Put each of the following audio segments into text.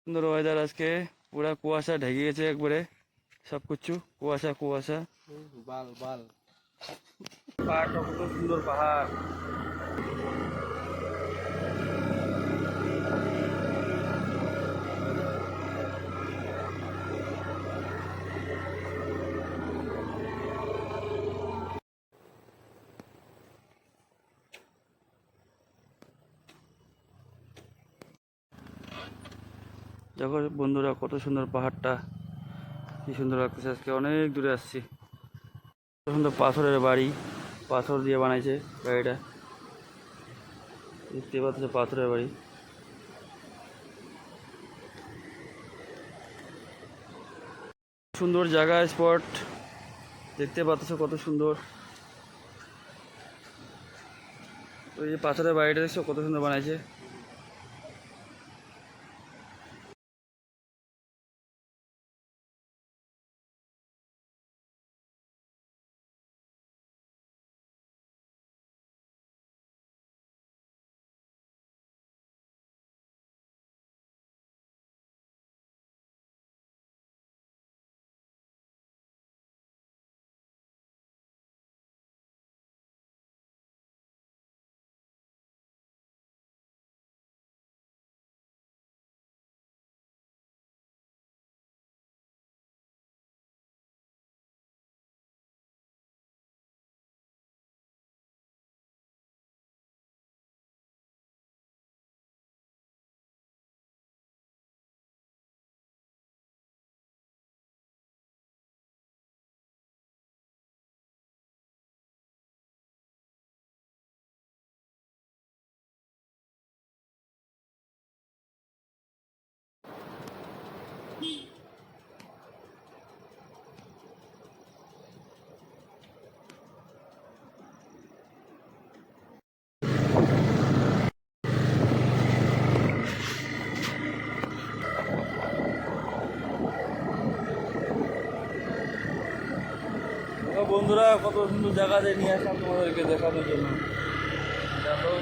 সুন্দর ওয়েদার আজকে, পুরা কুয়াশা ঢেকে গেছে একবারে, সব কিছু কুয়াশা কুয়াশা। বাল বাল পাহাড়টা কত সুন্দর পাহাড়। দেখো বন্ধুরা কত সুন্দর পাহাড়টা, কি সুন্দর লাগতেছে। আজকে অনেক দূরে আসছি। কত সুন্দর পাথরের বাড়ি, পাথর দিয়ে বানাইছে বাড়িটা, দেখতে পাচ্ছ পাথরের বাড়ি। সুন্দর জায়গা, স্পট দেখতে পাচ্ছ কত সুন্দর। ওই যে পাথরের বাড়িটা দেখছো কত সুন্দর বানাইছে। বন্ধুরা কত সুন্দর জায়গাতে নিয়ে আসলাম তোমাদেরকে দেখানোর জন্য। দেখো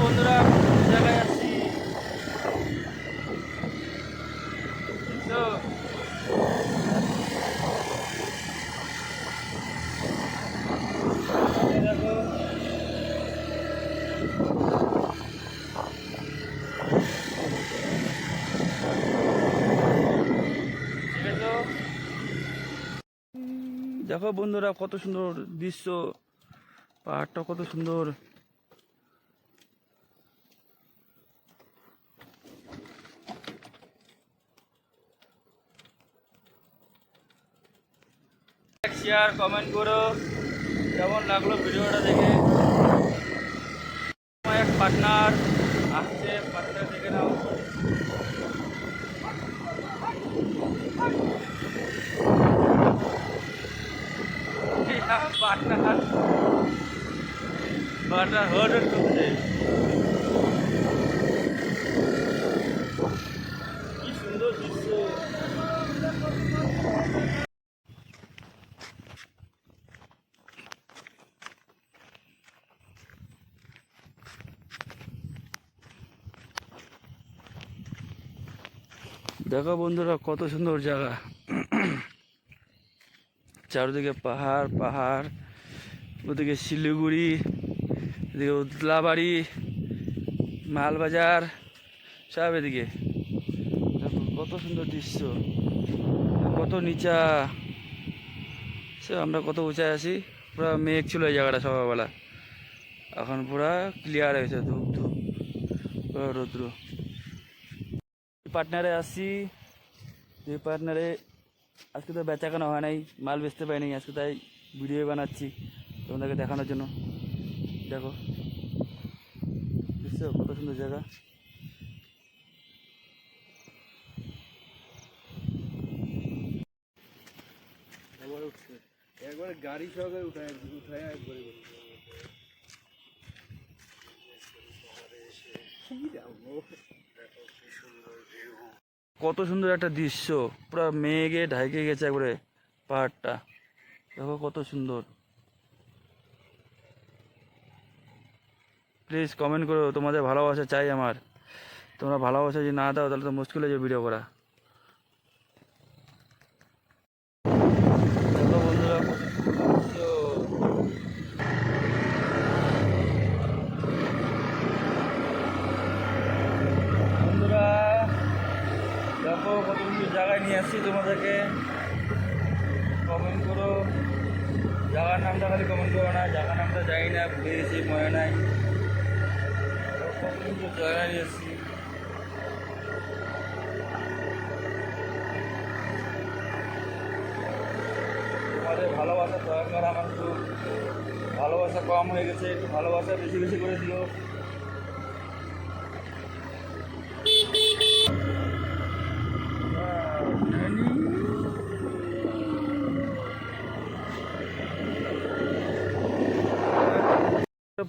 বন্ধুরা জায়গায় আসছি তো। দেখো দেখো বন্ধুরা কত সুন্দর দৃশ্য, পাহাড়টা কত সুন্দর। শেয়ার কমেন্ট করো কেমন লাগলো ভিডিওটা দেখে। আমার এক পার্টনার আসছে, পার্টনার দেখে নাও। পার্টনার পার্টনার হর্ড করছে, কি সুন্দর দৃশ্য। দেখো বন্ধুরা কত সুন্দর জায়গা, চারিদিকে পাহাড় পাহাড়, ওদিকে শিলিগুড়ি, এদিকে উদলাবাড়ি, মালবাজার, সব এদিকে। দেখো কত সুন্দর দৃশ্য, কত নিচা। সে আমরা কত উঁচায় আছি, পুরা মেঘ ছিল এই জায়গাটা সকালবেলা, এখন পুরা ক্লিয়ার হয়েছে, ধূপ ধূপ পুরা রৌদ্র। পার্টনারে আসছি, যে পার্টনারে আজকে তো বেচা কেনা হয় নাই, মাল বেচতে পাই নাই আজকে, তাই ভিডিও বানাচ্ছি তোমাদেরকে দেখানোর জন্য। দেখো বুঝছো কত সুন্দর জায়গা। একবারে গাড়ি সহকারে উঠায় উঠায় একবারে কত সুন্দর একটা দৃশ্য, পুরো মেঘে ঢাকে গেছে একবারে পাহাড়টা। দেখো কত সুন্দর। প্লিজ কমেন্ট করো, তোমাদের ভালোবাসা চাই আমার। তোমরা ভালোবাসা যদি না দাও তাহলে তো মুশকিল হয়ে যাবে ভিডিও করা। দেখো বন্ধুরা কত সুন্দর দৃশ্য। বন্ধুরা দেখো কত সুন্দর জায়গায় নিয়ে আসছি তোমাদেরকে। কমেন্ট করো, জায়গার নামটা খালি কমেন্ট করো না, জায়গার নামটা জানি না, ভুলে গেছি, মনে নাই। কত সুন্দর জায়গায় নিয়ে এসছি। তোমাদের ভালোবাসা দরকার, আমার তো ভালোবাসা কম হয়ে গেছে, একটু ভালোবাসা বেশি বেশি করে দিও।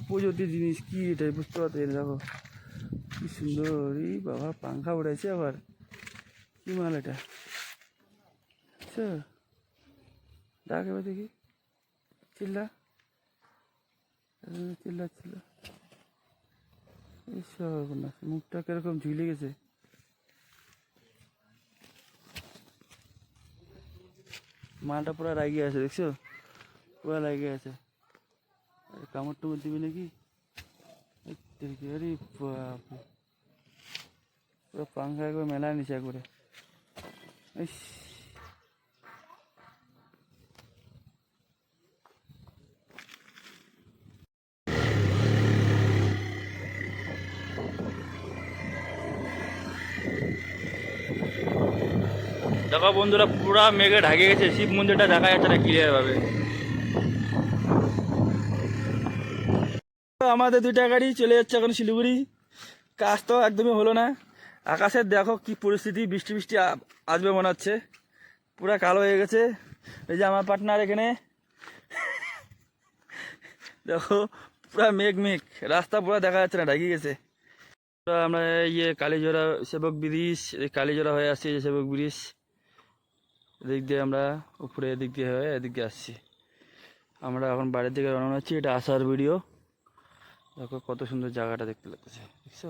প্রযুক্তি জিনিস কি এটা বুঝতে পারছি না। দেখো কি সুন্দর, এই বাবা পাংখা উড়াইছে আবার, কি মাল এটা। আচ্ছা ডাক এবার দেখি, চিল্লা চিল্লা চিল্লা। এইসব না, মুখটা কিরকম ঝুলে গেছে। মালটা পুরো লাগিয়ে আছে, দেখছো পুরো লাগিয়ে আছে। কামড় টুমড় দিবি নাকি? আরে বাপরে, পুরো পাংখা একবার মেলা নিচে একবারে। ইস, দেখো বন্ধুরা পুরা মেঘে ঢাকে গেছে, শিব মন্দিরটা দেখা যাচ্ছে না ক্লিয়ার ভাবে। আমাদের দুইটা গাড়ি চলে যাচ্ছে এখন শিলিগুড়ি। কাজ তো একদমই হলো না। আকাশের দেখো কি পরিস্থিতি, বৃষ্টি বৃষ্টি আসবে মনে হচ্ছে, পুরা কালো হয়ে গেছে। এই যে আমার পার্টনার এখানে, দেখো পুরা মেঘ মেঘ, রাস্তা পুরো দেখা যাচ্ছে না, ঢাকি গেছে। আমরা ইয়ে কালীজোড়া সেবক ব্রিজ, কালীজোড়া হয়ে আসছি, যে সেবক ব্রিজ এদিক দিয়ে আমরা উপরে এদিক দিয়ে হয়ে এদিক দিয়ে আসছি। আমরা এখন বাড়ির দিকে রওনা হচ্ছি, এটা আসার ভিডিও। দেখো কত সুন্দর জায়গাটা দেখতে লাগতেছে, দেখছো।